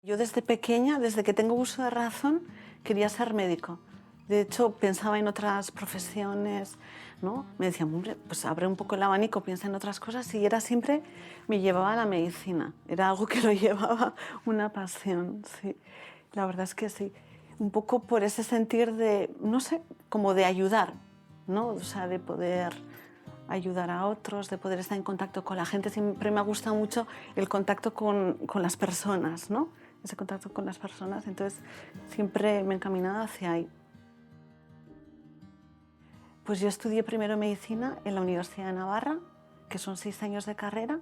Yo desde pequeña, desde que tengo uso de razón, quería ser médico. De hecho, pensaba en otras profesiones, ¿no? Me decían, hombre, pues abre un poco el abanico, piensa en otras cosas y era siempre, me llevaba a la medicina. Era algo que lo llevaba una pasión, sí. La verdad es que sí. Un poco por ese sentir de, no sé, como de ayudar, ¿no? O sea, de poder ayudar a otros, de poder estar en contacto con la gente. Siempre me ha gustado mucho el contacto con las personas, ¿no? Ese contacto con las personas. Entonces, siempre me he encaminado hacia ahí. Pues yo estudié primero medicina en la Universidad de Navarra, que son 6 años de carrera,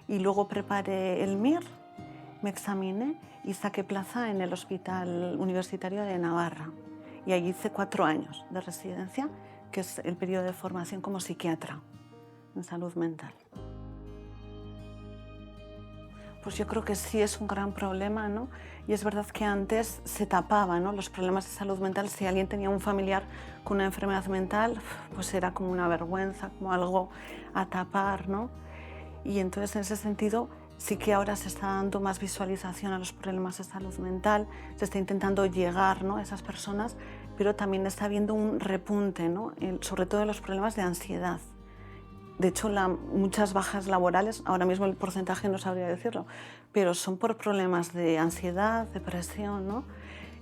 y luego preparé el MIR, me examiné y saqué plaza en el Hospital Universitario de Navarra. Y allí hice 4 años de residencia, que es el periodo de formación como psiquiatra en salud mental. Pues yo creo que sí es un gran problema, ¿no? Y es verdad que antes se tapaba, ¿no? Los problemas de salud mental. Si alguien tenía un familiar con una enfermedad mental, pues era como una vergüenza, como algo a tapar, ¿no? Y entonces en ese sentido sí que ahora se está dando más visualización a los problemas de salud mental, se está intentando llegar, ¿no?, a esas personas, pero también está habiendo un repunte, ¿no?, sobre todo en los problemas de ansiedad. De hecho, muchas bajas laborales, ahora mismo el porcentaje no sabría decirlo, pero son por problemas de ansiedad, depresión, ¿no?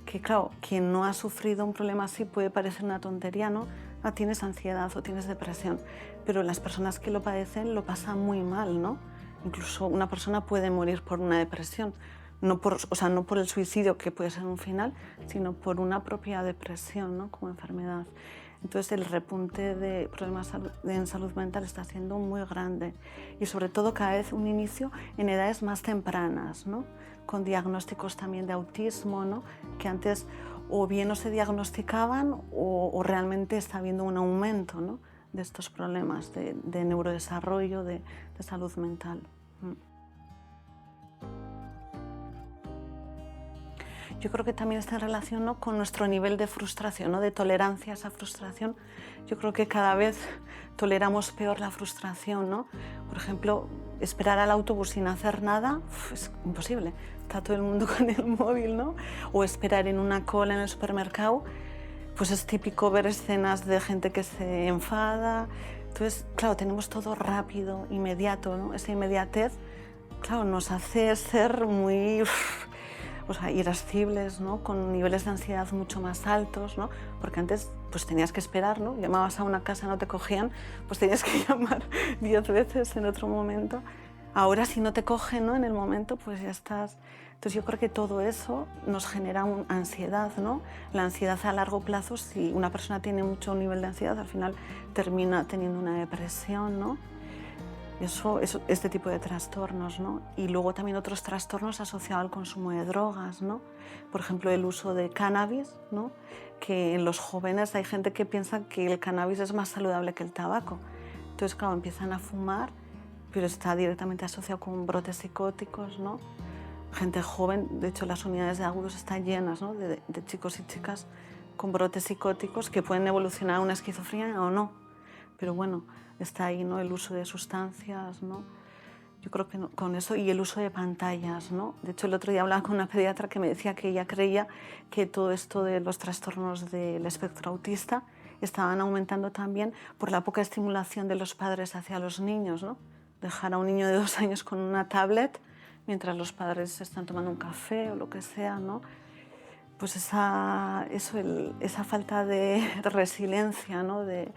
Que claro, quien no ha sufrido un problema así puede parecer una tontería, ¿no? Ah, tienes ansiedad o tienes depresión, pero las personas que lo padecen lo pasan muy mal, ¿no? Incluso una persona puede morir por una depresión, no por, o sea, no por el suicidio, que puede ser un final, sino por una propia depresión, ¿no?, como enfermedad. Entonces el repunte de problemas en salud mental está siendo muy grande y sobre todo cada vez un inicio en edades más tempranas, ¿no?, con diagnósticos también de autismo, ¿no?, que antes o bien no se diagnosticaban o realmente está habiendo un aumento, ¿no?, de estos problemas de neurodesarrollo, de salud mental. Yo creo que también está en relación, ¿no?, con nuestro nivel de frustración, ¿no?, de tolerancia a esa frustración. Yo creo que cada vez toleramos peor la frustración, ¿no? Por ejemplo, esperar al autobús sin hacer nada es imposible. Está todo el mundo con el móvil, ¿no? O esperar en una cola en el supermercado, pues es típico ver escenas de gente que se enfada. Entonces, claro, tenemos todo rápido, inmediato, ¿no? Esa inmediatez, claro, nos hace ser muy, o sea, irascibles, ¿no?, con niveles de ansiedad mucho más altos, ¿no? Porque antes pues tenías que esperar, ¿no? Llamabas a una casa, no te cogían, pues tenías que llamar 10 veces en otro momento. Ahora si no te cogen, ¿no?, en el momento, pues ya estás. Entonces yo creo que todo eso nos genera ansiedad, ¿no? La ansiedad a largo plazo, si una persona tiene mucho nivel de ansiedad, al final termina teniendo una depresión, ¿no? Este tipo de trastornos, ¿no? Y luego también otros trastornos asociados al consumo de drogas, ¿no? Por ejemplo, el uso de cannabis, ¿no?, que en los jóvenes hay gente que piensa que el cannabis es más saludable que el tabaco. Entonces, claro, empiezan a fumar, pero está directamente asociado con brotes psicóticos, ¿no? Gente joven, de hecho las unidades de agudos están llenas, ¿no?, de chicos y chicas con brotes psicóticos que pueden evolucionar a una esquizofrenia o no. Pero bueno, está ahí, ¿no?, el uso de sustancias, ¿no? Yo creo que con eso y el uso de pantallas, ¿no? De hecho, el otro día hablaba con una pediatra que me decía que ella creía que todo esto de los trastornos del espectro autista estaban aumentando también por la poca estimulación de los padres hacia los niños, ¿no? Dejar a un niño de 2 años con una tablet mientras los padres están tomando un café o lo que sea, ¿no? Pues esa falta de resiliencia, ¿no?, de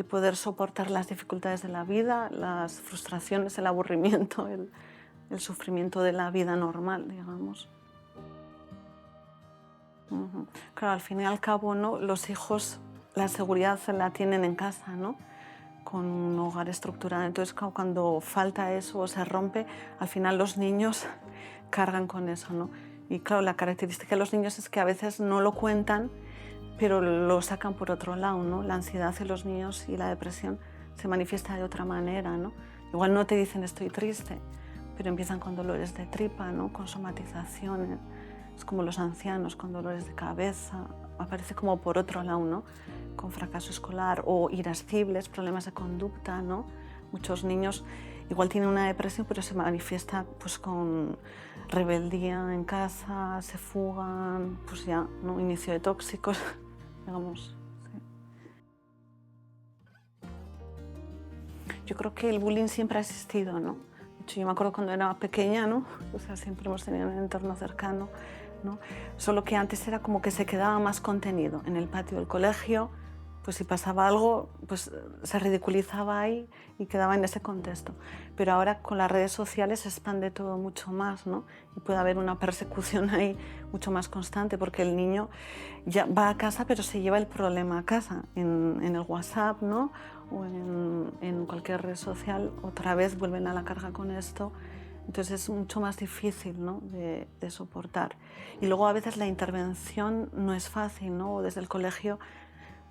poder soportar las dificultades de la vida, las frustraciones, el aburrimiento, el sufrimiento de la vida normal, digamos. Claro, al fin y al cabo, ¿no?, los hijos la seguridad la tienen en casa, ¿no?, con un hogar estructurado. Entonces, cuando falta eso o se rompe, al final los niños cargan con eso, ¿no? Y claro, la característica de los niños es que a veces no lo cuentan, pero lo sacan por otro lado, ¿no? La ansiedad en los niños y la depresión se manifiesta de otra manera, ¿no? Igual no te dicen estoy triste, pero empiezan con dolores de tripa, ¿no?, con somatizaciones. Es como los ancianos con dolores de cabeza, aparece como por otro lado, ¿no?, con fracaso escolar o irascibles, problemas de conducta, ¿no? Muchos niños igual tiene una depresión, pero se manifiesta pues con rebeldía en casa, se fugan, pues ya, ¿no? Inicio de tóxicos, digamos. Yo creo que el bullying siempre ha existido, ¿no? De hecho, yo me acuerdo cuando era pequeña, ¿no? O sea, siempre hemos tenido un entorno cercano, ¿no? Solo que antes era como que se quedaba más contenido en el patio del colegio, pues si pasaba algo, pues se ridiculizaba ahí y quedaba en ese contexto. Pero ahora con las redes sociales se expande todo mucho más, ¿no? Y puede haber una persecución ahí mucho más constante, porque el niño ya va a casa, pero se lleva el problema a casa, en el WhatsApp, ¿no? O en cualquier red social, otra vez vuelven a la carga con esto. Entonces es mucho más difícil, ¿no? de soportar. Y luego a veces la intervención no es fácil, ¿no? O desde el colegio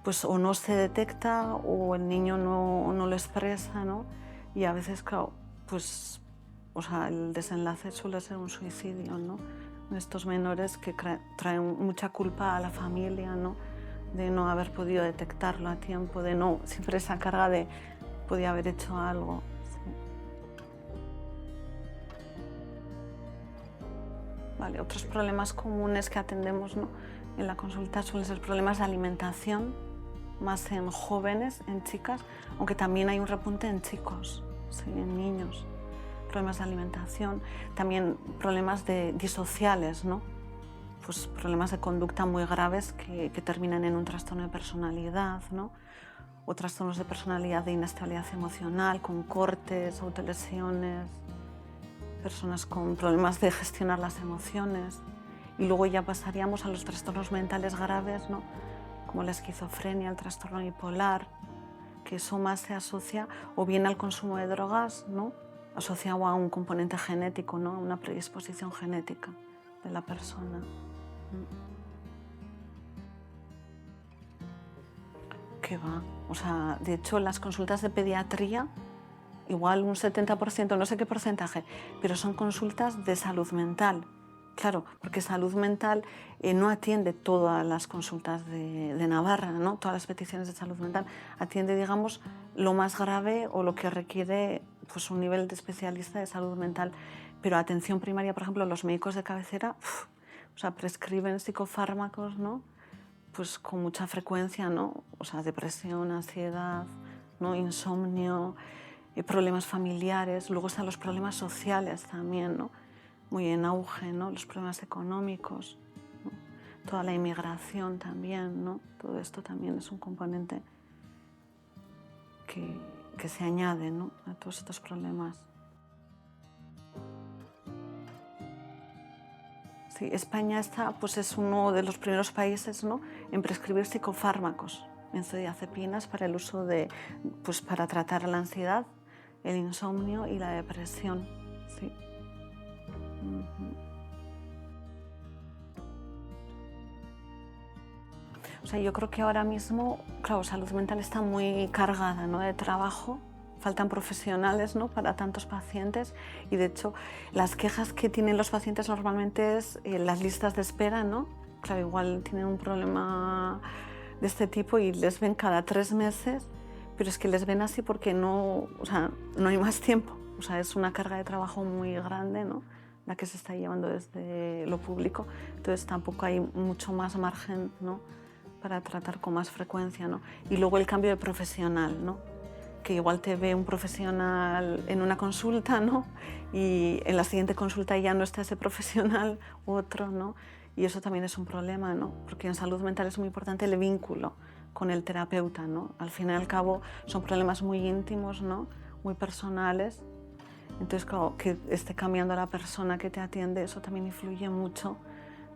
pues o no se detecta o el niño no lo expresa, ¿no? Y a veces, claro, pues o sea, el desenlace suele ser un suicidio, ¿no? Estos menores que traen mucha culpa a la familia, ¿no? De no haber podido detectarlo a tiempo, de no, siempre esa carga de podía haber hecho algo. Sí. Vale, otros problemas comunes que atendemos, ¿no? En la consulta suelen ser problemas de alimentación, más en jóvenes, en chicas, aunque también hay un repunte en chicos, sí, en niños. Problemas de alimentación, también problemas disociales, ¿no? Pues problemas de conducta muy graves que terminan en un trastorno de personalidad, ¿no? O trastornos de personalidad de inestabilidad emocional, con cortes, autolesiones, personas con problemas de gestionar las emociones. Y luego ya pasaríamos a los trastornos mentales graves, ¿no? Como la esquizofrenia, el trastorno bipolar, que eso más se asocia o bien al consumo de drogas, ¿no? Asociado a un componente genético, ¿no? A una predisposición genética de la persona. ¿Qué va? O sea, de hecho, las consultas de pediatría, igual un 70%, no sé qué porcentaje, pero son consultas de salud mental. Claro, porque salud mental no atiende todas las consultas de Navarra, ¿no? Todas las peticiones de salud mental. Atiende, digamos, lo más grave o lo que requiere pues, un nivel de especialista de salud mental. Pero atención primaria, por ejemplo, los médicos de cabecera, o sea, prescriben psicofármacos, ¿no? Pues con mucha frecuencia, ¿no? O sea, depresión, ansiedad, ¿no? Insomnio, problemas familiares. Luego están los problemas sociales también, ¿no? Muy en auge, ¿no? Los problemas económicos, ¿no? Toda la inmigración también, ¿no? Todo esto también es un componente que se añade, ¿no? A todos estos problemas. Sí, España pues es uno de los primeros países, ¿no? En prescribir psicofármacos, benzodiazepinas para el uso pues para tratar la ansiedad, el insomnio y la depresión. Sí. O sea, yo creo que ahora mismo, claro, salud mental está muy cargada, ¿no? De trabajo, faltan profesionales, ¿no? Para tantos pacientes y de hecho las quejas que tienen los pacientes normalmente es las listas de espera, ¿no? Claro, igual tienen un problema de este tipo y les ven cada 3 meses, pero es que les ven así porque no, o sea, no hay más tiempo. O sea, es una carga de trabajo muy grande, ¿no? La que se está llevando desde lo público, entonces tampoco hay mucho más margen, ¿no? Para tratar con más frecuencia, ¿no? Y luego el cambio de profesional, ¿no? Que igual te ve un profesional en una consulta, ¿no? Y en la siguiente consulta ya no está ese profesional u otro, ¿no? Y eso también es un problema, ¿no? Porque en salud mental es muy importante el vínculo con el terapeuta, ¿no? Al fin y al cabo son problemas muy íntimos, ¿no? Muy personales. Entonces, claro, que esté cambiando a la persona que te atiende, eso también influye mucho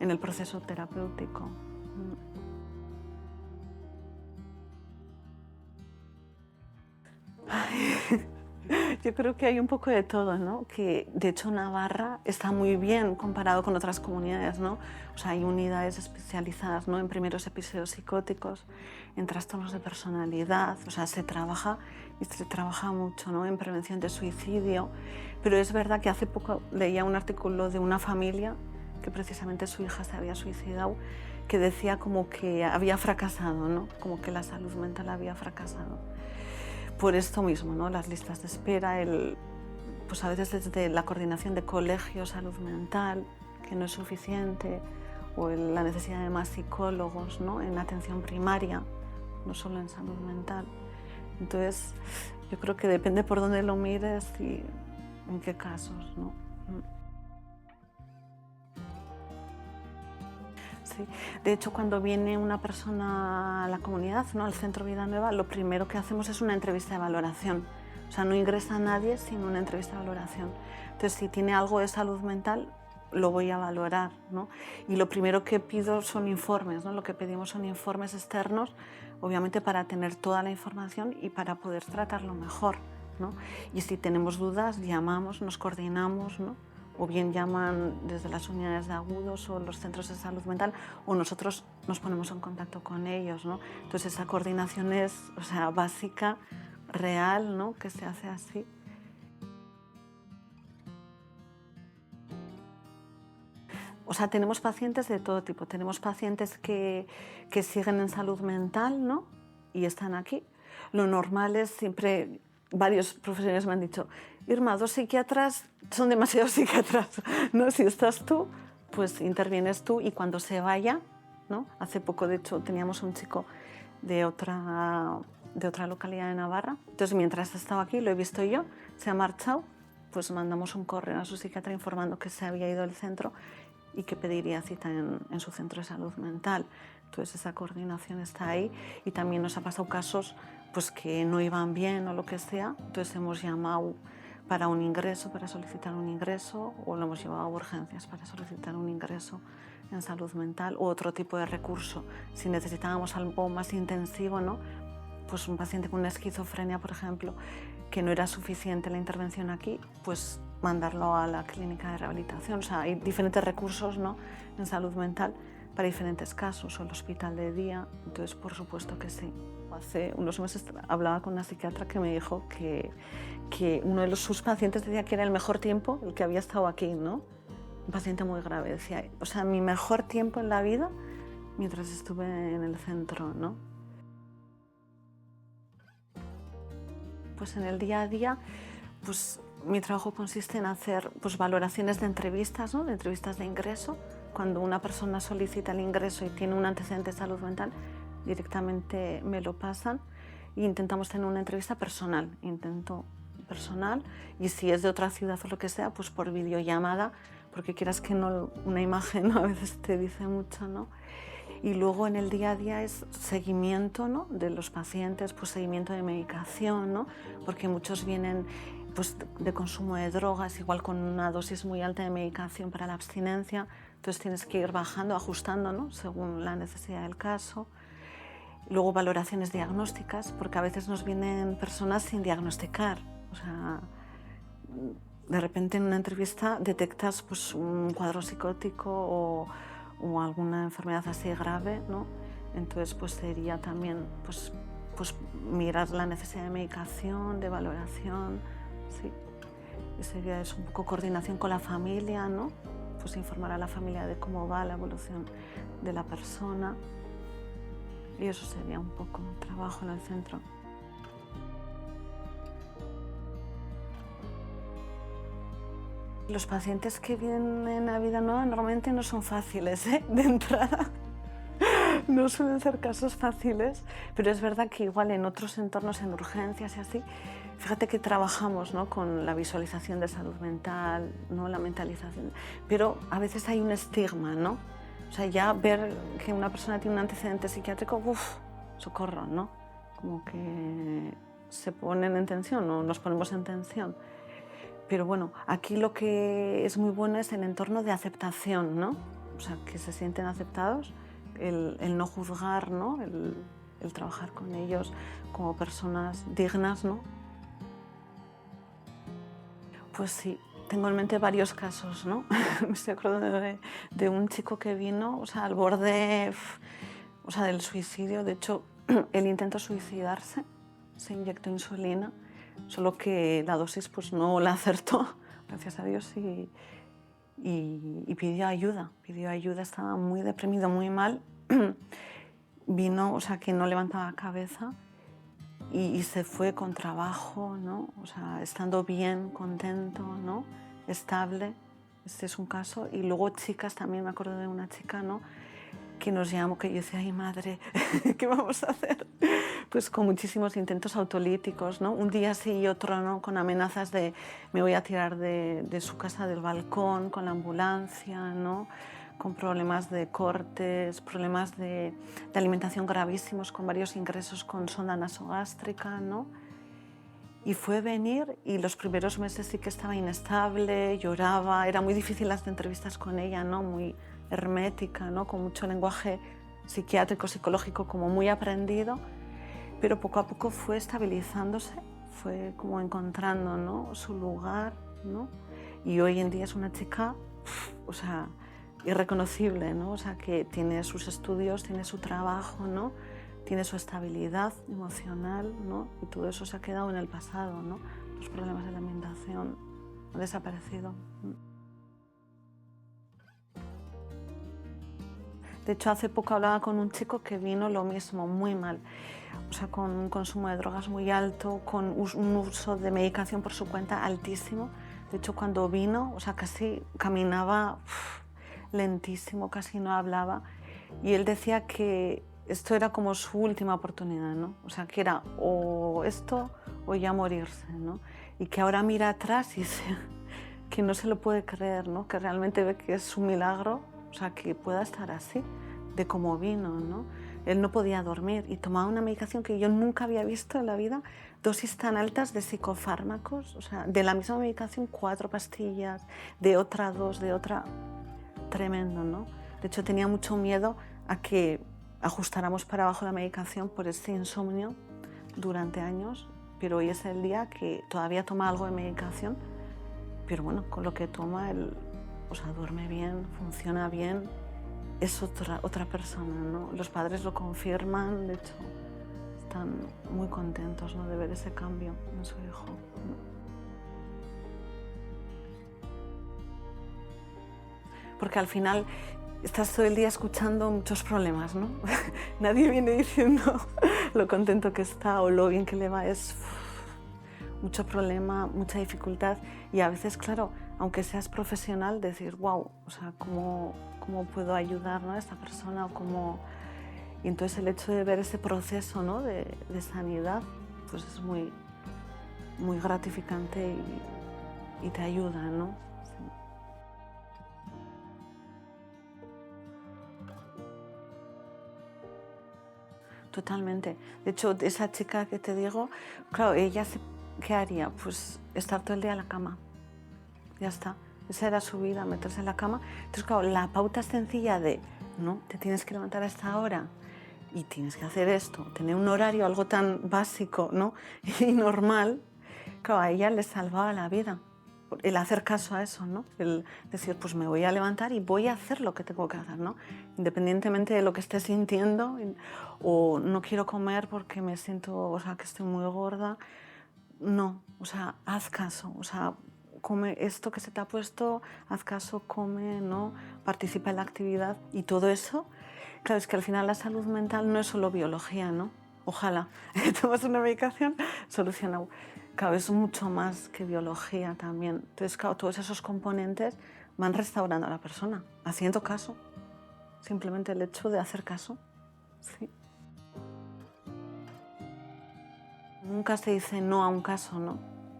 en el proceso terapéutico. Yo creo que hay un poco de todo, ¿no? Que de hecho Navarra está muy bien comparado con otras comunidades, ¿no? O sea, hay unidades especializadas, ¿no? En primeros episodios psicóticos, en trastornos de personalidad, o sea, se trabaja mucho, ¿no? En prevención de suicidio, pero es verdad que hace poco leía un artículo de una familia que precisamente su hija se había suicidado, que decía como que había fracasado, ¿no? Como que la salud mental había fracasado. Por esto mismo, ¿no? Las listas de espera, pues a veces desde la coordinación de colegio, salud mental, que no es suficiente, o la necesidad de más psicólogos, ¿no? En atención primaria, no solo en salud mental. Entonces, yo creo que depende por dónde lo mires y en qué casos, ¿no? Sí. De hecho, cuando viene una persona a la comunidad, ¿no? Al Centro Vida Nueva, lo primero que hacemos es una entrevista de valoración. O sea, no ingresa nadie sin una entrevista de valoración. Entonces, si tiene algo de salud mental, lo voy a valorar, ¿no? Y lo primero que pido son informes, ¿no? Lo que pedimos son informes externos, obviamente para tener toda la información y para poder tratarlo mejor, ¿no? Y si tenemos dudas, llamamos, nos coordinamos, ¿no? O bien llaman desde las unidades de agudos o los centros de salud mental, o nosotros nos ponemos en contacto con ellos, ¿no? Entonces esa coordinación es, o sea, básica, real, ¿no? Que se hace así. O sea, tenemos pacientes de todo tipo. Tenemos pacientes que siguen en salud mental, ¿no? Y están aquí. Lo normal es siempre, varios profesionales me han dicho, Irma, 2 psiquiatras son demasiados psiquiatras, ¿no? Si estás tú, pues intervienes tú y cuando se vaya, ¿no? Hace poco, de hecho, teníamos un chico de otra localidad de Navarra. Entonces, mientras estaba aquí, lo he visto yo, se ha marchado, pues mandamos un correo a su psiquiatra informando que se había ido del centro y que pediría cita en su centro de salud mental. Entonces esa coordinación está ahí y también nos ha pasado casos pues, que no iban bien o lo que sea, entonces hemos llamado para un ingreso, para solicitar un ingreso, o lo hemos llevado a urgencias para solicitar un ingreso en salud mental u otro tipo de recurso. Si necesitábamos algo más intensivo, ¿no? Pues un paciente con una esquizofrenia, por ejemplo, que no era suficiente la intervención aquí, pues mandarlo a la clínica de rehabilitación. O sea, hay diferentes recursos, ¿no? En salud mental para diferentes casos, o el hospital de día, entonces por supuesto que sí. Hace unos meses hablaba con una psiquiatra que me dijo que uno de sus pacientes decía que era el mejor tiempo el que había estado aquí, ¿no? Un paciente muy grave, decía, o sea, mi mejor tiempo en la vida mientras estuve en el centro, ¿no? Pues en el día a día, pues mi trabajo consiste en hacer pues, valoraciones de entrevistas, ¿no? De entrevistas de ingreso. Cuando una persona solicita el ingreso y tiene un antecedente de salud mental, directamente me lo pasan e intentamos tener una entrevista personal. Intento personal y si es de otra ciudad o lo que sea, pues por videollamada, porque quieras que no, una imagen, ¿no? A veces te dice mucho, ¿no? Y luego en el día a día es seguimiento, ¿no? De los pacientes, pues seguimiento de medicación, ¿no? Porque muchos vienen pues, de consumo de drogas, igual con una dosis muy alta de medicación para la abstinencia, entonces tienes que ir bajando, ajustando, ¿no? Según la necesidad del caso. Luego valoraciones diagnósticas, porque a veces nos vienen personas sin diagnosticar, o sea, de repente en una entrevista detectas pues, un cuadro psicótico o alguna enfermedad así grave, ¿no? Entonces pues sería también pues mirar la necesidad de medicación, de valoración, sí. Y sería eso, un poco coordinación con la familia, ¿no? Pues informar a la familia de cómo va la evolución de la persona. Y eso sería un poco trabajo en el centro. Los pacientes que vienen a Vida Nueva normalmente no son fáciles, ¿eh? De entrada. No suelen ser casos fáciles, pero es verdad que igual en otros entornos, en urgencias y así, fíjate que trabajamos, ¿no? Con la visualización de salud mental, ¿no? La mentalización, pero a veces hay un estigma, ¿no? O sea, ya ver que una persona tiene un antecedente psiquiátrico, ¡uf! Socorro, ¿no? Como que se ponen en tensión o nos ponemos en tensión. Pero bueno, aquí lo que es muy bueno es el entorno de aceptación, ¿no? O sea, que se sienten aceptados, el no juzgar, ¿no? El trabajar con ellos como personas dignas, ¿no? Pues sí, tengo en mente varios casos, ¿no? Me estoy acordando de un chico que vino, o sea, al borde, o sea, del suicidio. De hecho, él intentó suicidarse, se inyectó insulina, solo que la dosis pues no la acertó, gracias a Dios, y pidió ayuda, estaba muy deprimido, muy mal. Vino, o sea, que no levantaba cabeza y se fue con trabajo, ¿no? O sea, estando bien, contento, ¿no? Estable. Este es un caso. Y luego chicas, también me acuerdo de una chica, ¿no? Que nos llamó, que yo decía, ay madre, ¿qué vamos a hacer? Pues con muchísimos intentos autolíticos, ¿no? Un día sí y otro no, con amenazas de me voy a tirar de su casa del balcón, con la ambulancia, ¿no? Con problemas de cortes, problemas de alimentación gravísimos, con varios ingresos con sonda nasogástrica, ¿no? Y fue venir y los primeros meses sí que estaba inestable, lloraba, era muy difícil las entrevistas con ella, ¿no? Muy hermética, ¿no? Con mucho lenguaje psiquiátrico, psicológico, como muy aprendido, pero poco a poco fue estabilizándose, fue como encontrando, ¿no? Su lugar, ¿no? Y hoy en día es una chica, o sea, irreconocible, ¿no? O sea, que tiene sus estudios, tiene su trabajo, ¿no? Tiene su estabilidad emocional, ¿no? Y todo eso se ha quedado en el pasado, ¿no? Los problemas de la alimentación han desaparecido. De hecho, hace poco hablaba con un chico que vino lo mismo, muy mal. O sea, con un consumo de drogas muy alto, con un uso de medicación por su cuenta altísimo. De hecho, cuando vino, o sea, casi caminaba lentísimo, casi no hablaba. Y él decía que esto era como su última oportunidad, ¿no? O sea, que era o esto o ya morirse, ¿no? Y que ahora mira atrás y dice que no se lo puede creer, ¿no? Que realmente ve que es un milagro, o sea, que pueda estar así, de cómo vino, ¿no? Él no podía dormir y tomaba una medicación que yo nunca había visto en la vida, dosis tan altas de psicofármacos, o sea, de la misma medicación 4 pastillas, de otra 2, de otra... Tremendo, ¿no? De hecho, tenía mucho miedo a que ajustáramos para abajo la medicación por este insomnio durante años, pero hoy es el día que todavía toma algo de medicación, pero bueno, con lo que toma, él, o sea, duerme bien, funciona bien, es otra persona, ¿no? Los padres lo confirman, de hecho, están muy contentos, ¿no? De ver ese cambio en su hijo. Porque al final estás todo el día escuchando muchos problemas, ¿no? Nadie viene diciendo lo contento que está o lo bien que le va, es mucho problema, mucha dificultad y a veces, claro, aunque seas profesional, decir, wow, o sea, ¿cómo puedo ayudar, ¿no? A esta persona? O cómo... Y entonces el hecho de ver ese proceso, ¿no? de sanidad, pues es muy, muy gratificante y te ayuda, ¿no? Sí. Totalmente. De hecho, esa chica que te digo, claro, ¿qué haría? Pues estar todo el día en la cama. Ya está. Esa era su vida, meterse en la cama. Entonces, claro, la pauta sencilla de, no, te tienes que levantar a esta hora y tienes que hacer esto, tener un horario, algo tan básico, ¿no? Y normal, claro, a ella le salvaba la vida. El hacer caso a eso, ¿no? El decir, pues me voy a levantar y voy a hacer lo que tengo que hacer, ¿no? Independientemente de lo que esté sintiendo, o no quiero comer porque me siento, o sea, que estoy muy gorda. No, o sea, haz caso, o sea, come esto que se te ha puesto, haz caso, come, ¿no? Participa en la actividad y todo eso. Claro, es que al final la salud mental no es solo biología, ¿no? Ojalá tomas una medicación solucionado. Claro, es mucho más que biología también. Entonces, claro, todos esos componentes van restaurando a la persona, haciendo caso. Simplemente el hecho de hacer caso. Sí. Nunca se dice no a un caso, ¿no?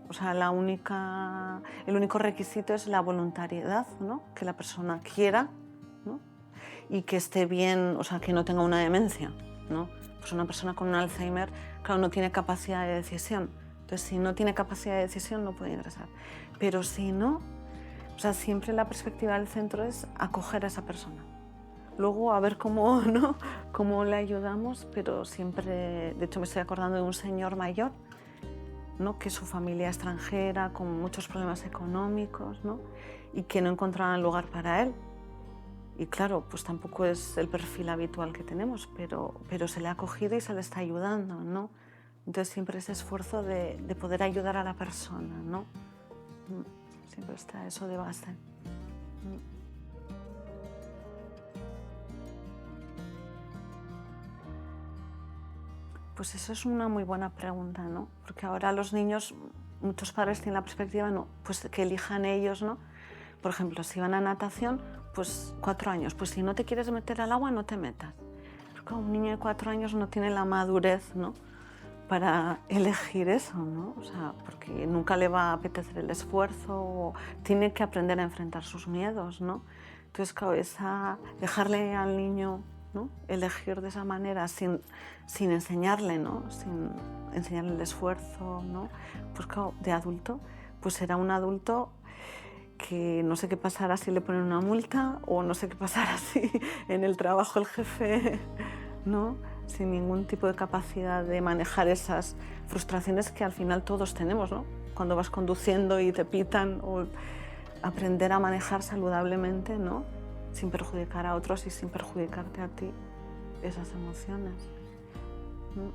O sea, el único requisito es la voluntariedad, ¿no? Que la persona quiera, ¿no? Y que esté bien, o sea, que no tenga una demencia, ¿no? Pues una persona con un Alzheimer, claro, no tiene capacidad de decisión. Entonces, si no tiene capacidad de decisión, no puede ingresar. Pero si no, o sea, siempre la perspectiva del centro es acoger a esa persona. Luego, a ver cómo, ¿no? Cómo le ayudamos, pero siempre, de hecho, me estoy acordando de un señor mayor, ¿no? Que su familia extranjera, con muchos problemas económicos, ¿no? Y que no encontraban lugar para él. Y claro, pues tampoco es el perfil habitual que tenemos, pero se le ha acogido y se le está ayudando, ¿no? Entonces siempre ese esfuerzo de poder ayudar a la persona, ¿no? Siempre está eso de base. Pues eso es una muy buena pregunta, ¿no? Porque ahora los niños, muchos padres tienen la perspectiva, ¿no? Pues que elijan ellos, ¿no? Por ejemplo, si van a natación, pues 4 años, pues si no te quieres meter al agua, no te metas. Porque un niño de 4 años no tiene la madurez, ¿no? Para elegir eso, ¿no? O sea, porque nunca le va a apetecer el esfuerzo o tiene que aprender a enfrentar sus miedos, ¿no? Entonces, claro, dejarle al niño, ¿no? Elegir de esa manera sin enseñarle, ¿no? Sin enseñarle el esfuerzo, ¿no? Pues claro, de adulto, pues será un adulto que no sé qué pasará si le ponen una multa o no sé qué pasará si en el trabajo el jefe, ¿no? Sin ningún tipo de capacidad de manejar esas frustraciones que al final todos tenemos, ¿no? Cuando vas conduciendo y te pitan, o aprender a manejar saludablemente, ¿no? Sin perjudicar a otros y sin perjudicarte a ti esas emociones, ¿no?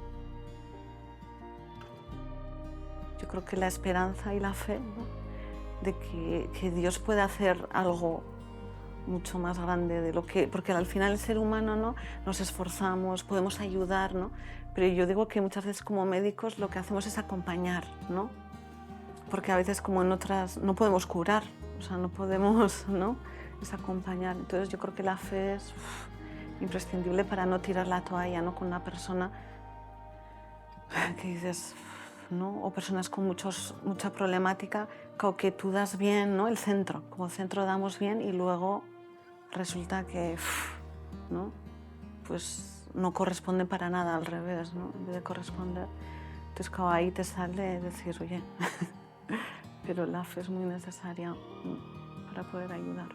Yo creo que la esperanza y la fe, ¿no? De que Dios puede hacer algo mucho más grande de lo que... Porque al final el ser humano, ¿no? Nos esforzamos, podemos ayudar, ¿no? Pero yo digo que muchas veces como médicos lo que hacemos es acompañar, ¿no? Porque a veces como en otras no podemos curar, o sea, no podemos, ¿no? Es acompañar. Entonces yo creo que la fe es imprescindible para no tirar la toalla, ¿no? Con una persona que dices, ¿no? O personas con mucha problemática, como que tú das bien, ¿no? El centro, como centro damos bien y luego resulta que, ¿no? Pues no corresponde para nada, al revés, ¿no? En vez de corresponder. Entonces, como ahí te sale decir, oye, pero la fe es muy necesaria para poder ayudar.